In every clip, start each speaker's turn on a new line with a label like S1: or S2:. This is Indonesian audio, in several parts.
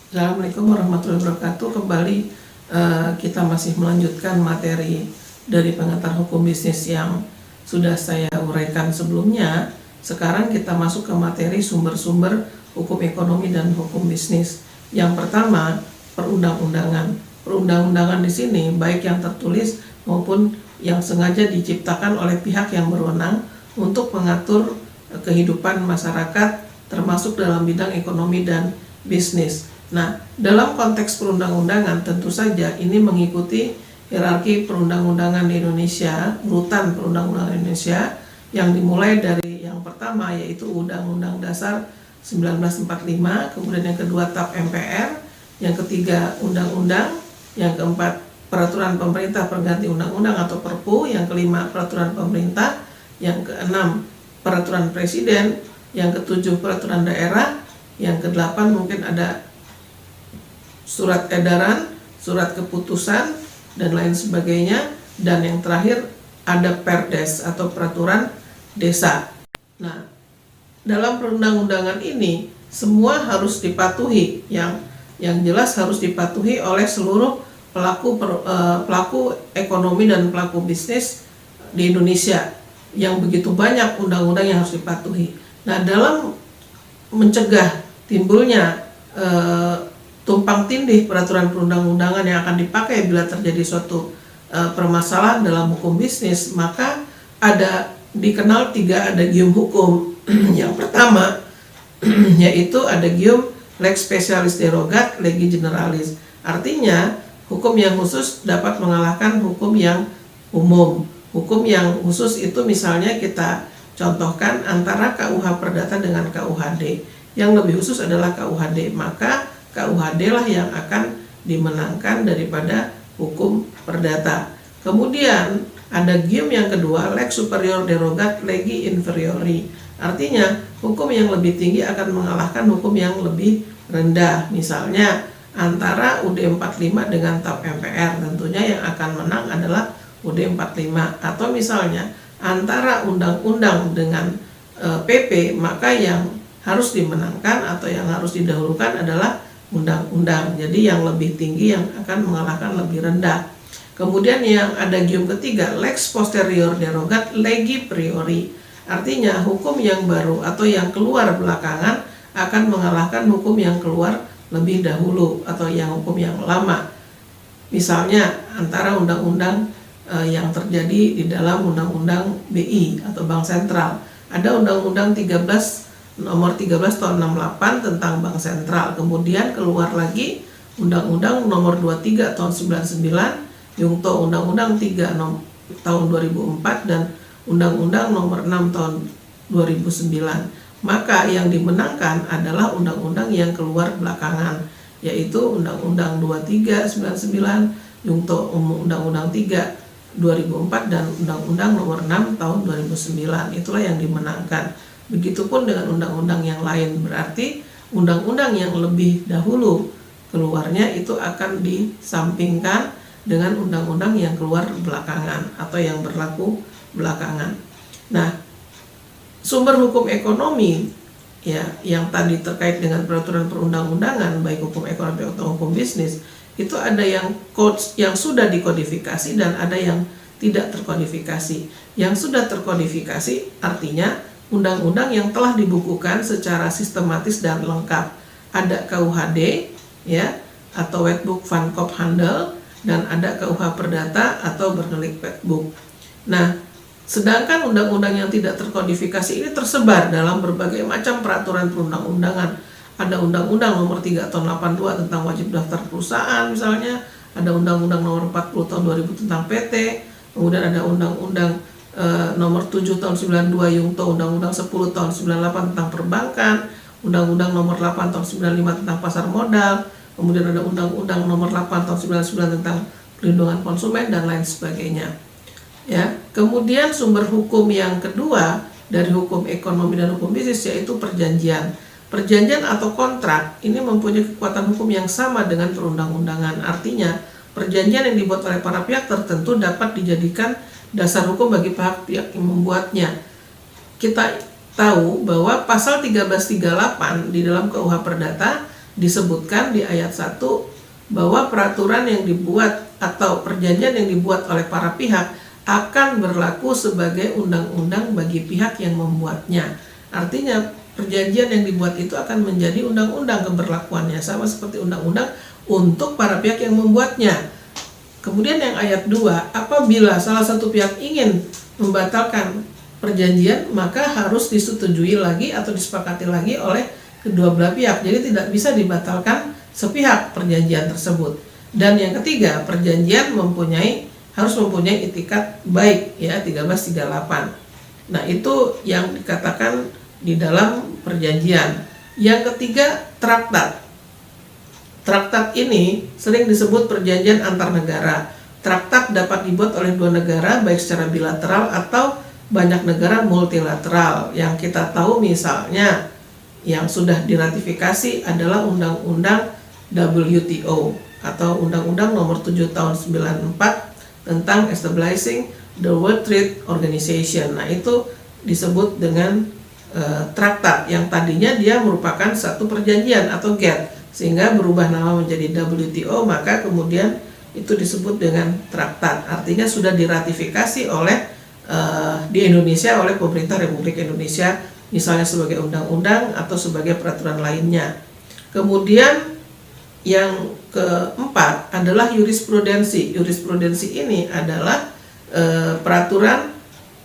S1: Assalamualaikum warahmatullahi wabarakatuh. Kembali kita masih melanjutkan materi dari pengantar hukum bisnis yang sudah saya uraikan sebelumnya. Sekarang kita masuk ke materi sumber-sumber hukum ekonomi dan hukum bisnis. Yang pertama, perundang-undangan. Perundang-undangan di sini baik yang tertulis maupun yang sengaja diciptakan oleh pihak yang berwenang untuk mengatur kehidupan masyarakat termasuk dalam bidang ekonomi dan bisnis. Nah, dalam konteks perundang-undangan tentu saja ini mengikuti hierarki perundang-undangan di Indonesia, urutan perundang-undangan Indonesia yang dimulai dari yang pertama yaitu Undang-Undang Dasar 1945, kemudian yang kedua TAP MPR, yang ketiga Undang-Undang, yang keempat Peraturan Pemerintah Pengganti Undang-Undang atau Perpu, yang kelima Peraturan Pemerintah, yang keenam Peraturan Presiden, yang ketujuh Peraturan Daerah, yang kedelapan mungkin ada surat edaran, surat keputusan, dan lain sebagainya. Dan yang terakhir ada Perdes atau peraturan desa. Nah, dalam perundang-undangan ini semua harus dipatuhi, yang jelas harus dipatuhi oleh seluruh pelaku ekonomi dan pelaku bisnis di Indonesia, yang begitu banyak undang-undang yang harus dipatuhi. Nah, dalam mencegah timbulnya tumpang tindih peraturan perundang-undangan yang akan dipakai bila terjadi suatu permasalahan dalam hukum bisnis, maka dikenal tiga adagium hukum. Yang pertama yaitu adagium lex specialis derogat legi generalis. Artinya hukum yang khusus dapat mengalahkan hukum yang umum. Hukum yang khusus itu misalnya kita contohkan antara KUH Perdata dengan KUHD. Yang lebih khusus adalah KUHD, maka KUHD lah yang akan dimenangkan daripada hukum perdata. Kemudian adagium yang kedua lex superior derogat legi inferiori. Artinya hukum yang lebih tinggi akan mengalahkan hukum yang lebih rendah. Misalnya antara UD 45 dengan TAP MPR, tentunya yang akan menang adalah UD 45. Atau misalnya antara undang-undang dengan PP, maka yang harus dimenangkan atau yang harus didahulukan adalah undang-undang. Jadi yang lebih tinggi yang akan mengalahkan lebih rendah. Kemudian yang adagium ketiga lex posterior derogat legi priori. Artinya hukum yang baru atau yang keluar belakangan akan mengalahkan hukum yang keluar lebih dahulu atau yang hukum yang lama. Misalnya antara undang-undang yang terjadi di dalam undang-undang BI atau Bank Sentral. Ada undang-undang nomor 13 tahun 68 tentang Bank Sentral. Kemudian keluar lagi Undang-Undang nomor 23 tahun 99, Yungto Undang-Undang 3 tahun 2004 dan Undang-Undang nomor 6 tahun 2009. Maka yang dimenangkan adalah undang-undang yang keluar belakangan, yaitu Undang-Undang 23 99, Yungto Undang-Undang 3 2004 dan Undang-Undang nomor 6 tahun 2009. Itulah yang dimenangkan. Begitupun dengan undang-undang yang lain, berarti undang-undang yang lebih dahulu keluarnya itu akan disampingkan dengan undang-undang yang keluar belakangan atau yang berlaku belakangan. Nah, sumber hukum ekonomi ya yang tadi terkait dengan peraturan perundang-undangan baik hukum ekonomi atau hukum bisnis, itu ada yang sudah dikodifikasi dan ada yang tidak terkodifikasi. Yang sudah terkodifikasi artinya undang-undang yang telah dibukukan secara sistematis dan lengkap. Ada KUHD ya atau Wetboek van Kophandel dan ada KUH Perdata atau Bernelik Wetboek. Nah, sedangkan undang-undang yang tidak terkodifikasi ini tersebar dalam berbagai macam peraturan perundang-undangan. Ada undang-undang nomor 3 tahun 82 tentang wajib daftar perusahaan misalnya, ada undang-undang nomor 40 tahun 2000 tentang PT, kemudian ada undang-undang nomor 7 tahun 92 Yungto, Undang-Undang 10 tahun 98 tentang perbankan, Undang-Undang nomor 8 tahun 95 tentang pasar modal, kemudian ada Undang-Undang nomor 8 tahun 99 tentang perlindungan konsumen dan lain sebagainya. Ya, kemudian sumber hukum yang kedua dari hukum ekonomi dan hukum bisnis yaitu perjanjian. Perjanjian atau kontrak ini mempunyai kekuatan hukum yang sama dengan perundang-undangan. Artinya, perjanjian yang dibuat oleh para pihak tertentu dapat dijadikan dasar hukum bagi pihak yang membuatnya. Kita tahu bahwa pasal 1338 di dalam KUH Perdata disebutkan di ayat 1 bahwa peraturan yang dibuat atau perjanjian yang dibuat oleh para pihak akan berlaku sebagai undang-undang bagi pihak yang membuatnya. Artinya perjanjian yang dibuat itu akan menjadi undang-undang keberlakuannya, sama seperti undang-undang untuk para pihak yang membuatnya. Kemudian yang ayat 2, apabila salah satu pihak ingin membatalkan perjanjian, maka harus disetujui lagi atau disepakati lagi oleh kedua belah pihak. Jadi tidak bisa dibatalkan sepihak perjanjian tersebut. Dan yang ketiga, perjanjian harus mempunyai itikat baik, ya, 1338. Nah, itu yang dikatakan di dalam perjanjian. Yang ketiga, traktat. Traktat ini sering disebut perjanjian antar negara. Traktat dapat dibuat oleh dua negara baik secara bilateral atau banyak negara multilateral. Yang kita tahu misalnya yang sudah diratifikasi adalah Undang-Undang WTO atau Undang-Undang Nomor 7 Tahun 94 tentang Establishing the World Trade Organization. Nah, itu disebut dengan traktat yang tadinya dia merupakan satu perjanjian atau GATT, sehingga berubah nama menjadi WTO, maka kemudian itu disebut dengan traktat. Artinya sudah diratifikasi oleh di Indonesia oleh pemerintah Republik Indonesia, misalnya sebagai undang-undang atau sebagai peraturan lainnya. Kemudian yang keempat adalah jurisprudensi. Jurisprudensi ini adalah peraturan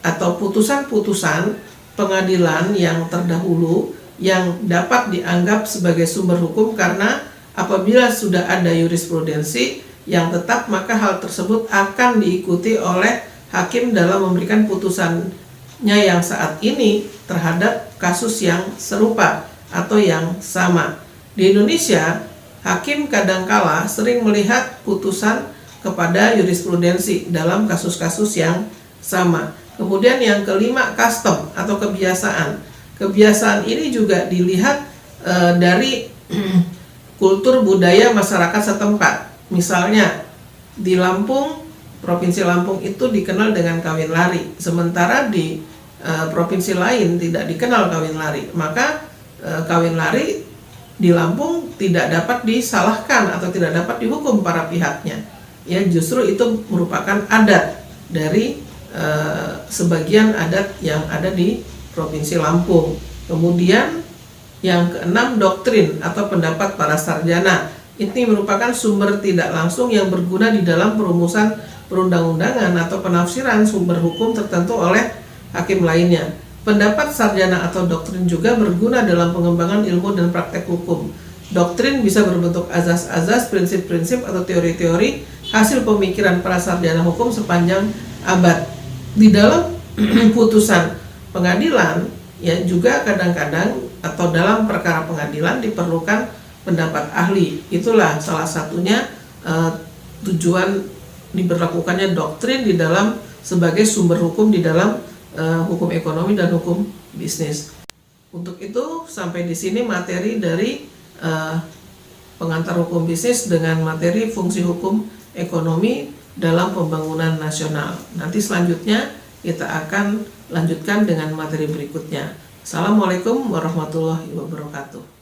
S1: atau putusan-putusan pengadilan yang terdahulu yang dapat dianggap sebagai sumber hukum, karena apabila sudah ada jurisprudensi yang tetap, maka hal tersebut akan diikuti oleh hakim dalam memberikan putusannya yang saat ini terhadap kasus yang serupa atau yang sama. Di Indonesia, hakim kadangkala sering melihat putusan kepada jurisprudensi dalam kasus-kasus yang sama. Kemudian yang kelima, custom atau kebiasaan. Kebiasaan ini juga dilihat dari kultur budaya masyarakat setempat. Misalnya di Lampung, Provinsi Lampung itu dikenal dengan kawin lari, sementara di provinsi lain tidak dikenal kawin lari. Maka kawin lari di Lampung tidak dapat disalahkan atau tidak dapat dihukum para pihaknya. Ya, justru itu merupakan adat dari sebagian adat yang ada di Provinsi Lampung. Kemudian yang keenam, doktrin atau pendapat para sarjana. Ini merupakan sumber tidak langsung yang berguna di dalam perumusan perundang-undangan atau penafsiran sumber hukum tertentu oleh hakim lainnya. Pendapat sarjana atau doktrin juga berguna dalam pengembangan ilmu dan praktek hukum. Doktrin bisa berbentuk azas-azas, prinsip-prinsip atau teori-teori hasil pemikiran para sarjana hukum sepanjang abad. Di dalam putusan pengadilan, ya, juga kadang-kadang atau dalam perkara pengadilan diperlukan pendapat ahli. Itulah salah satunya tujuan diberlakukannya doktrin di dalam sebagai sumber hukum di dalam hukum ekonomi dan hukum bisnis. Untuk itu, sampai di sini materi dari pengantar hukum bisnis dengan materi fungsi hukum ekonomi dalam pembangunan nasional. Nanti selanjutnya kita akan lanjutkan dengan materi berikutnya. Assalamualaikum warahmatullahi wabarakatuh.